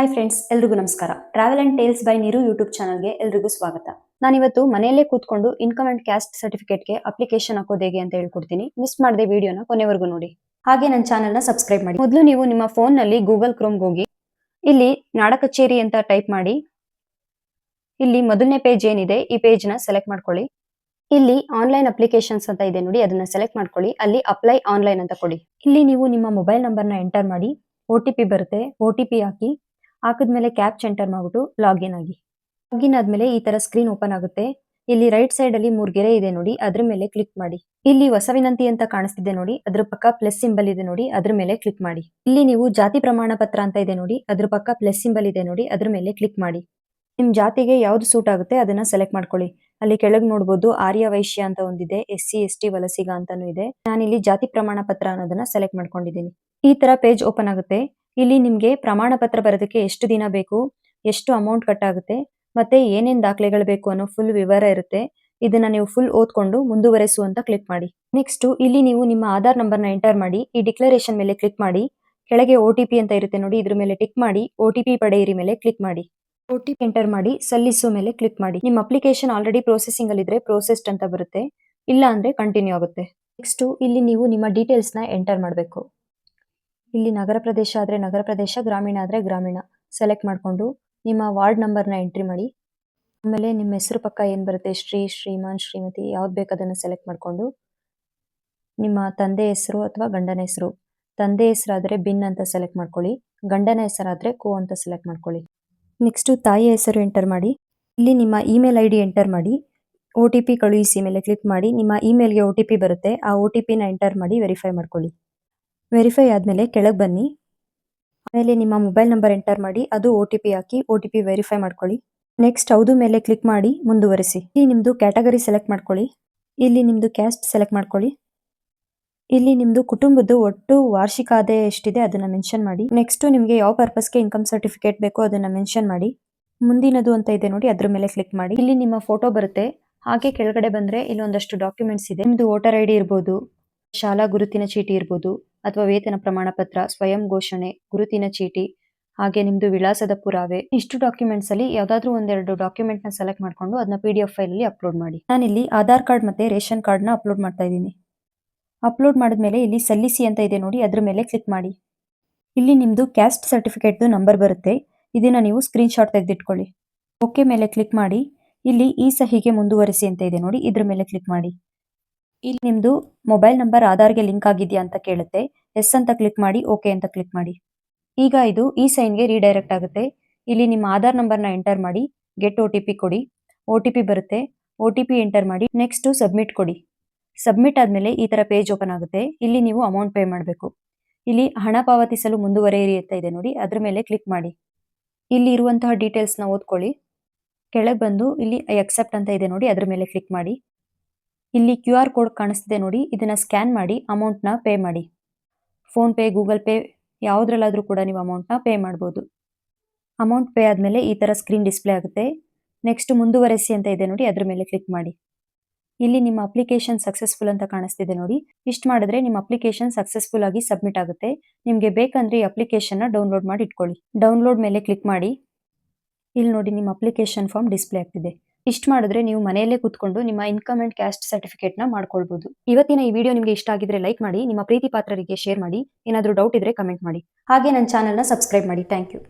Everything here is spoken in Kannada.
ಹಾಯ್ ಫ್ರೆಂಡ್ಸ್, ಎಲ್ರಿಗೂ ನಮಸ್ಕಾರ. ಟ್ರಾವೆಲ್ ಅಂಡ್ ಟೇಲ್ಸ್ ಬೈ ನೀರು ಯೂಟ್ಯೂಬ್ ಚಾನಲ್ಗೆ ಎಲ್ರಿಗೂ ಸ್ವಾಗತ. ನಾನಿವತ್ತು ಮನೆಯಲ್ಲೇ ಕೂತ್ಕೊಂಡು ಇನ್ಕಮ್ ಅಂಡ್ ಕ್ಯಾಸ್ಟ್ ಸರ್ಟಿಫಿಕೇಟ್ಗೆ ಅಪ್ಲಿಕೇಶನ್ ಹಾಕೋದು ಹೇಗೆ ಅಂತ ಹೇಳ್ಕೊಡ್ತೀನಿ. ಮಿಸ್ ಮಾಡದೆ ವಿಡಿಯೋನ ಕೊನೆವರೆಗೂ ನೋಡಿ. ಹಾಗೆ ನನ್ನ ಚಾನಲ್ನ ಸಬ್ಸ್ಕ್ರೈಬ್ ಮಾಡಿ. ಮೊದಲು ನೀವು ನಿಮ್ಮ ಫೋನ್ನಲ್ಲಿ ಗೂಗಲ್ ಕ್ರೋಮ್ಗೆ ಹೋಗಿ ಇಲ್ಲಿ ನಾಡ ಕಚೇರಿ ಅಂತ ಟೈಪ್ ಮಾಡಿ. ಇಲ್ಲಿ ಮೊದಲನೇ ಪೇಜ್ ಏನಿದೆ ಈ ಪೇಜ್ನ ಸೆಲೆಕ್ಟ್ ಮಾಡ್ಕೊಳ್ಳಿ. ಇಲ್ಲಿ ಆನ್ಲೈನ್ ಅಪ್ಲಿಕೇಶನ್ಸ್ ಅಂತ ಇದೆ ನೋಡಿ, ಅದನ್ನ ಸೆಲೆಕ್ಟ್ ಮಾಡ್ಕೊಳ್ಳಿ. ಅಲ್ಲಿ ಅಪ್ಲೈ ಆನ್ಲೈನ್ ಅಂತ ಕೊಡಿ. ಇಲ್ಲಿ ನೀವು ನಿಮ್ಮ ಮೊಬೈಲ್ ನಂಬರ್ನ ಎಂಟರ್ ಮಾಡಿ, OTP ಬರುತ್ತೆ, OTP ಹಾಕಿ. ಹಾಕಿದ್ಮೇಲೆ ಕ್ಯಾಪ್ಚ್ ಎಂಟರ್ ಮಾಡ್ಬಿಟ್ಟು ಲಾಗಿನ್ ಆಗಿ. ಲಾಗಿನ್ ಆದ್ಮೇಲೆ ಈ ತರ ಸ್ಕ್ರೀನ್ ಓಪನ್ ಆಗುತ್ತೆ. ಇಲ್ಲಿ ರೈಟ್ ಸೈಡ್ ಅಲ್ಲಿ 3 ಗೆರೆ ಇದೆ ನೋಡಿ, ಅದ್ರ ಮೇಲೆ ಕ್ಲಿಕ್ ಮಾಡಿ. ಇಲ್ಲಿ ಹೊಸ ವಿನಂತಿ ಅಂತ ಕಾಣಿಸ್ತಿದೆ ನೋಡಿ, ಅದ್ರ ಪಕ್ಕ ಪ್ಲಸ್ ಸಿಂಬಲ್ ಇದೆ ನೋಡಿ, ಅದ್ರ ಮೇಲೆ ಕ್ಲಿಕ್ ಮಾಡಿ. ಇಲ್ಲಿ ನೀವು ಜಾತಿ ಪ್ರಮಾಣ ಪತ್ರ ಅಂತ ಇದೆ ನೋಡಿ, ಅದ್ರ ಪಕ್ಕ ಪ್ಲಸ್ ಸಿಂಬಲ್ ಇದೆ ನೋಡಿ, ಅದ್ರ ಮೇಲೆ ಕ್ಲಿಕ್ ಮಾಡಿ. ನಿಮ್ ಜಾತಿಗೆ ಯಾವ್ದು ಸೂಟ್ ಆಗುತ್ತೆ ಅದನ್ನ ಸೆಲೆಕ್ಟ್ ಮಾಡ್ಕೊಳ್ಳಿ. ಅಲ್ಲಿ ಕೆಳಗೆ ನೋಡಬಹುದು ಆರ್ಯ ವೈಶ್ಯ ಅಂತ ಒಂದಿದೆ, SC ST ವಲಸಿಗ ಅಂತಾನು ಇದೆ. ನಾನಿಲ್ಲಿ ಜಾತಿ ಪ್ರಮಾಣ ಪತ್ರ ಅನ್ನೋದನ್ನ ಸೆಲೆಕ್ಟ್ ಮಾಡ್ಕೊಂಡಿದ್ದೀನಿ. ಈ ತರ ಪೇಜ್ ಓಪನ್ ಆಗುತ್ತೆ. ಇಲ್ಲಿ ನಿಮ್ಗೆ ಪ್ರಮಾಣ ಪತ್ರ ಬರೋದಕ್ಕೆ ಎಷ್ಟು ದಿನ ಬೇಕು, ಎಷ್ಟು ಅಮೌಂಟ್ ಕಟ್ ಆಗುತ್ತೆ, ಮತ್ತೆ ಏನೇನ್ ದಾಖಲೆಗಳು ಬೇಕು ಅನ್ನೋ ಫುಲ್ ವಿವರ ಇರುತ್ತೆ. ಇದನ್ನ ನೀವು ಫುಲ್ ಓದ್ಕೊಂಡು ಮುಂದುವರೆಸು ಅಂತ ಕ್ಲಿಕ್ ಮಾಡಿ. ನೆಕ್ಸ್ಟ್ ಇಲ್ಲಿ ನೀವು ನಿಮ್ಮ ಆಧಾರ್ ನಂಬರ್ನ ಎಂಟರ್ ಮಾಡಿ, ಈ ಡಿಕ್ಲರೇಷನ್ ಮೇಲೆ ಕ್ಲಿಕ್ ಮಾಡಿ. ಕೆಳಗೆ OTP ಅಂತ ಇರುತ್ತೆ ನೋಡಿ, ಇದ್ರ ಮೇಲೆ ಟಿಕ್ ಮಾಡಿ OTP ಪಡೆಯಿರಿ ಮೇಲೆ ಕ್ಲಿಕ್ ಮಾಡಿ. OTP ಎಂಟರ್ ಮಾಡಿ ಸಲ್ಲಿಸು ಮೇಲೆ ಕ್ಲಿಕ್ ಮಾಡಿ. ನಿಮ್ಮ ಅಪ್ಲಿಕೇಶನ್ ಆಲ್ರೆಡಿ ಪ್ರೊಸೆಸಿಂಗ್ ಅಲ್ಲಿ ಇದ್ರೆ ಪ್ರೋಸೆಸ್ಡ್ ಅಂತ ಬರುತ್ತೆ, ಇಲ್ಲ ಅಂದ್ರೆ ಕಂಟಿನ್ಯೂ ಆಗುತ್ತೆ. ನೆಕ್ಸ್ಟ್ ಇಲ್ಲಿ ನೀವು ನಿಮ್ಮ ಡೀಟೇಲ್ಸ್ ನ ಎಂಟರ್ ಮಾಡಬೇಕು. ಇಲ್ಲಿ ನಗರ ಪ್ರದೇಶ ಆದ್ರೆ ನಗರ ಪ್ರದೇಶ, ಗ್ರಾಮೀಣ ಆದ್ರೆ ಗ್ರಾಮೀಣ ಸೆಲೆಕ್ಟ್ ಮಾಡ್ಕೊಂಡು ನಿಮ್ಮ ವಾರ್ಡ್ ನಂಬರ್ನ ಎಂಟ್ರಿ ಮಾಡಿ. ಆಮೇಲೆ ನಿಮ್ಮ ಹೆಸರು ಪಕ್ಕ ಏನ್ ಬರುತ್ತೆ, ಶ್ರೀ, ಶ್ರೀಮಾನ್, ಶ್ರೀಮತಿ ಯಾವ್ದು ಬೇಕು ಅದನ್ನ ಸೆಲೆಕ್ಟ್ ಮಾಡ್ಕೊಂಡು ನಿಮ್ಮ ತಂದೆ ಹೆಸರು ಅಥವಾ ಗಂಡನ ಹೆಸರು, ತಂದೆ ಹೆಸರಾದ್ರೆ ಬಿನ್ ಅಂತ ಸೆಲೆಕ್ಟ್ ಮಾಡ್ಕೊಳ್ಳಿ, ಗಂಡನ ಹೆಸರಾದ್ರೆ ಕೋ ಅಂತ ಸೆಲೆಕ್ಟ್ ಮಾಡ್ಕೊಳ್ಳಿ. ನೆಕ್ಸ್ಟ್ ತಾಯಿಯ ಹೆಸರು ಎಂಟರ್ ಮಾಡಿ. ಇಲ್ಲಿ ನಿಮ್ಮ ಇಮೇಲ್ ID ಎಂಟರ್ ಮಾಡಿ, OTP ಕಳುಹಿಸಿ ಮೇಲೆ ಕ್ಲಿಕ್ ಮಾಡಿ. ನಿಮ್ಮ ಇಮೇಲ್ಗೆ OTP ಬರುತ್ತೆ, ಆ OTPನ ಎಂಟರ್ ಮಾಡಿ ವೆರಿಫೈ ಮಾಡ್ಕೊಳ್ಳಿ. ವೆರಿಫೈ ಆದ್ಮೇಲೆ ಕೆಳಗೆ ಬನ್ನಿ. ಆಮೇಲೆ ನಿಮ್ಮ ಮೊಬೈಲ್ ನಂಬರ್ ಎಂಟರ್ ಮಾಡಿ, ಅದು OTP ಹಾಕಿ OTP ವೆರಿಫೈ ಮಾಡ್ಕೊಳ್ಳಿ. ನೆಕ್ಸ್ಟ್ ಹೌದು ಮೇಲೆ ಕ್ಲಿಕ್ ಮಾಡಿ ಮುಂದುವರಿಸಿ. ಇಲ್ಲಿ ನಿಮ್ದು ಕ್ಯಾಟಗರಿ ಸೆಲೆಕ್ಟ್ ಮಾಡ್ಕೊಳ್ಳಿ. ಇಲ್ಲಿ ನಿಮ್ದು ಕ್ಯಾಸ್ಟ್ ಸೆಲೆಕ್ಟ್ ಮಾಡ್ಕೊಳ್ಳಿ. ಇಲ್ಲಿ ನಿಮ್ದು ಕುಟುಂಬದ್ದು ಒಟ್ಟು ವಾರ್ಷಿಕ ಆದಾಯ ಎಷ್ಟಿದೆ ಅದನ್ನ ಮೆನ್ಷನ್ ಮಾಡಿ. ನೆಕ್ಸ್ಟ್ ನಿಮ್ಗೆ ಯಾವ ಪರ್ಪಸ್ಗೆ ಇನ್ಕಮ್ ಸರ್ಟಿಫಿಕೇಟ್ ಬೇಕೋ ಅದನ್ನ ಮೆನ್ಷನ್ ಮಾಡಿ. ಮುಂದಿನದು ಅಂತ ಇದೆ ನೋಡಿ, ಅದ್ರ ಮೇಲೆ ಕ್ಲಿಕ್ ಮಾಡಿ. ಇಲ್ಲಿ ನಿಮ್ಮ ಫೋಟೋ ಬರುತ್ತೆ. ಹಾಗೆ ಕೆಳಗಡೆ ಬಂದ್ರೆ ಇಲ್ಲಿ ಒಂದಷ್ಟು ಡಾಕ್ಯುಮೆಂಟ್ಸ್ ಇದೆ. ನಿಮ್ದು ವೋಟರ್ ID ಇರ್ಬೋದು, ಶಾಲಾ ಗುರುತಿನ ಚೀಟಿ ಇರ್ಬೋದು, ಅಥವಾ ವೇತನ ಪ್ರಮಾಣ ಪತ್ರ, ಸ್ವಯಂ ಘೋಷಣೆ, ಗುರುತಿನ ಚೀಟಿ, ಹಾಗೆ ನಿಮ್ದು ವಿಳಾಸದ ಪುರಾವೆ. ಇಷ್ಟು ಡಾಕ್ಯುಮೆಂಟ್ಸ್ ಅಲ್ಲಿ ಯಾವ್ದಾದ್ರು ಒಂದೆರಡು ಡಾಕ್ಯುಮೆಂಟ್ ನ ಸೆಲೆಕ್ಟ್ ಮಾಡ್ಕೊಂಡು ಅದನ್ನ PDF ಫೈಲ್ ಅಲ್ಲಿ ಅಪ್ಲೋಡ್ ಮಾಡಿ. ನಾನಿಲ್ಲಿ ಆಧಾರ್ ಕಾರ್ಡ್ ಮತ್ತೆ ರೇಷನ್ ಕಾರ್ಡ್ ನ ಅಪ್ಲೋಡ್ ಮಾಡ್ತಾ ಇದ್ದೀನಿ. ಅಪ್ಲೋಡ್ ಮಾಡಿದ್ಮೇಲೆ ಇಲ್ಲಿ ಸಲ್ಲಿಸಿ ಅಂತ ಇದೆ ನೋಡಿ, ಅದ್ರ ಮೇಲೆ ಕ್ಲಿಕ್ ಮಾಡಿ. ಇಲ್ಲಿ ನಿಮ್ದು ಕ್ಯಾಸ್ಟ್ ಸರ್ಟಿಫಿಕೇಟ್ ನಂಬರ್ ಬರುತ್ತೆ, ಇದನ್ನ ನೀವು ಸ್ಕ್ರೀನ್ ಶಾಟ್ ತೆಗೆದಿಟ್ಕೊಳ್ಳಿ. ಓಕೆ ಮೇಲೆ ಕ್ಲಿಕ್ ಮಾಡಿ. ಇಲ್ಲಿ ಈ ಸಹಿಗೆ ಮುಂದುವರಿಸಿ ಅಂತ ಇದೆ ನೋಡಿ, ಇದ್ರ ಮೇಲೆ ಕ್ಲಿಕ್ ಮಾಡಿ. ಇಲ್ಲಿ ನಿಮ್ದು ಮೊಬೈಲ್ ನಂಬರ್ ಆಧಾರ್ಗೆ ಲಿಂಕ್ ಆಗಿದೆಯಾ ಅಂತ ಕೇಳುತ್ತೆ, ಎಸ್ ಅಂತ ಕ್ಲಿಕ್ ಮಾಡಿ, ಓಕೆ ಅಂತ ಕ್ಲಿಕ್ ಮಾಡಿ. ಈಗ ಇದು ಈ ಸೈನ್ಗೆ ರೀಡೈರೆಕ್ಟ್ ಆಗುತ್ತೆ. ಇಲ್ಲಿ ನಿಮ್ಮ ಆಧಾರ್ ನಂಬರ್ನ ಎಂಟರ್ ಮಾಡಿ, ಗೆಟ್ OTP ಕೊಡಿ. OTP ಬರುತ್ತೆ, OTP ಎಂಟರ್ ಮಾಡಿ. ನೆಕ್ಸ್ಟ್ ಸಬ್ಮಿಟ್ ಕೊಡಿ. ಸಬ್ಮಿಟ್ ಆದ್ಮೇಲೆ ಈ ತರ ಪೇಜ್ ಓಪನ್ ಆಗುತ್ತೆ. ಇಲ್ಲಿ ನೀವು ಅಮೌಂಟ್ ಪೇ ಮಾಡಬೇಕು. ಇಲ್ಲಿ ಹಣ ಪಾವತಿಸಲು ಮುಂದುವರೆಯಿರಿ ಅಂತ ಇದೆ ನೋಡಿ, ಅದ್ರ ಮೇಲೆ ಕ್ಲಿಕ್ ಮಾಡಿ. ಇಲ್ಲಿ ಇರುವಂತಹ ಡೀಟೇಲ್ಸ್ ನ ಓದ್ಕೊಳ್ಳಿ. ಕೆಳಗೆ ಬಂದು ಇಲ್ಲಿ ಐ ಅಕ್ಸೆಪ್ಟ್ ಅಂತ ಇದೆ ನೋಡಿ, ಅದ್ರ ಮೇಲೆ ಕ್ಲಿಕ್ ಮಾಡಿ. ಇಲ್ಲಿ QR ಕೋಡ್ ಕಾಣಿಸ್ತಿದೆ ನೋಡಿ, ಇದನ್ನ ಸ್ಕ್ಯಾನ್ ಮಾಡಿ ಅಮೌಂಟ್ ನ ಪೇ ಮಾಡಿ. ಫೋನ್ ಪೇ, ಗೂಗಲ್ ಪೇ ಯಾವ್ದ್ರಲ್ಲಾದ್ರೂ ಕೂಡ ನೀವು ಅಮೌಂಟ್ ನ ಪೇ ಮಾಡಬಹುದು. ಅಮೌಂಟ್ ಪೇ ಆದ್ಮೇಲೆ ಈ ತರ ಸ್ಕ್ರೀನ್ ಡಿಸ್ಪ್ಲೇ ಆಗುತ್ತೆ. ನೆಕ್ಸ್ಟ್ ಮುಂದುವರೆಸಿ ಅಂತ ಇದೆ ನೋಡಿ, ಅದ್ರ ಮೇಲೆ ಕ್ಲಿಕ್ ಮಾಡಿ. ಇಲ್ಲಿ ನಿಮ್ಮ ಅಪ್ಲಿಕೇಶನ್ ಸಕ್ಸಸ್ಫುಲ್ ಅಂತ ಕಾಣಿಸ್ತಿದೆ ನೋಡಿ. ಇಷ್ಟು ಮಾಡಿದ್ರೆ ನಿಮ್ಮ ಅಪ್ಲಿಕೇಶನ್ ಸಕ್ಸಸ್ಫುಲ್ ಆಗಿ ಸಬ್ಮಿಟ್ ಆಗುತ್ತೆ. ನಿಮ್ಗೆ ಬೇಕಂದ್ರೆ ಈ ಅಪ್ಲಿಕೇಶನ್ ನ ಡೌನ್ಲೋಡ್ ಮಾಡಿ ಇಟ್ಕೊಳ್ಳಿ. ಡೌನ್ಲೋಡ್ ಮೇಲೆ ಕ್ಲಿಕ್ ಮಾಡಿ. ಇಲ್ಲಿ ನೋಡಿ ನಿಮ್ಮ ಅಪ್ಲಿಕೇಶನ್ ಫಾರ್ಮ್ ಡಿಸ್ಪ್ಲೇ ಆಗ್ತಿದೆ. ಇಷ್ಟು ಮಾಡಿದ್ರೆ ನೀವು ಮನೆಯಲ್ಲೇ ಕೂತ್ಕೊಂಡು ನಿಮ್ಮ ಇನ್ಕಮ್ ಅಂಡ್ ಕ್ಯಾಸ್ಟ್ ಸರ್ಟಿಫಿಕೇಟ್ ನ ಮಾಡ್ಕೊಳ್ಬಹುದು. ಇವತ್ತಿನ ಈ ವಿಡಿಯೋ ನಿಮ್ಗೆ ಇಷ್ಟ ಆಗಿದ್ರೆ ಲೈಕ್ ಮಾಡಿ, ನಿಮ್ಮ ಪ್ರೀತಿ ಪಾತ್ರರಿಗೆ ಶೇರ್ ಮಾಡಿ. ಏನಾದ್ರೂ ಡೌಟ್ ಇದ್ರೆ ಕಮೆಂಟ್ ಮಾಡಿ. ಹಾಗೆ ನನ್ನ ಚಾನೆಲ್ ನ ಸಬ್ಸ್ಕ್ರೈಬ್ ಮಾಡಿ. Thank you.